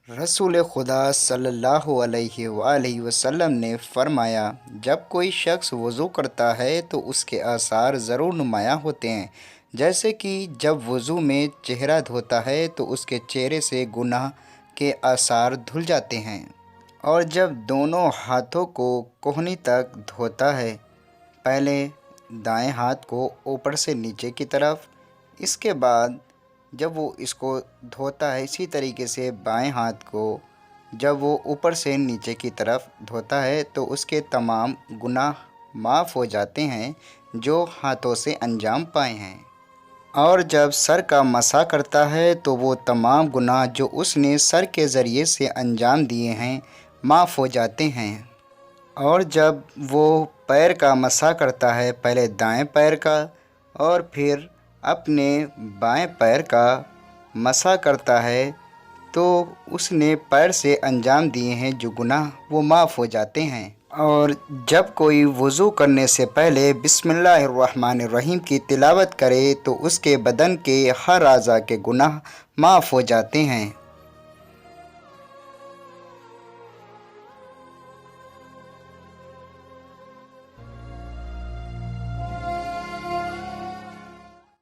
रसूल खुदा सल्लल्लाहु अलैहि वआलैहि वसल्लम ने फरमाया, जब कोई शख्स वज़ू करता है तो उसके आसार ज़रूर नुमायाँ होते हैं। जैसे कि जब वज़ू में चेहरा धोता है तो उसके चेहरे से गुनाह के आसार धुल जाते हैं, और जब दोनों हाथों को कोहनी तक धोता है, पहले दाएं हाथ को ऊपर से नीचे की तरफ, इसके बाद जब वो इसको धोता है इसी तरीके से बाएं हाथ को जब वो ऊपर से नीचे की तरफ धोता है तो उसके तमाम गुनाह माफ़ हो जाते हैं जो हाथों से अंजाम पाए हैं। और जब सर का मसा करता है तो वो तमाम गुनाह जो उसने सर के ज़रिए से अंजाम दिए हैं माफ़ हो जाते हैं। और जब वो पैर का मसा करता है, पहले दाएं पैर का और फिर अपने बाएं पैर का मसा करता है, तो उसने पैर से अंजाम दिए हैं जो गुनाह वो माफ़ हो जाते हैं। और जब कोई वज़ू करने से पहले बिस्मिल्लाहिर्रहमानिर्रहीम की तिलावत करे तो उसके बदन के हर अज़ा के गुनाह माफ़ हो जाते हैं।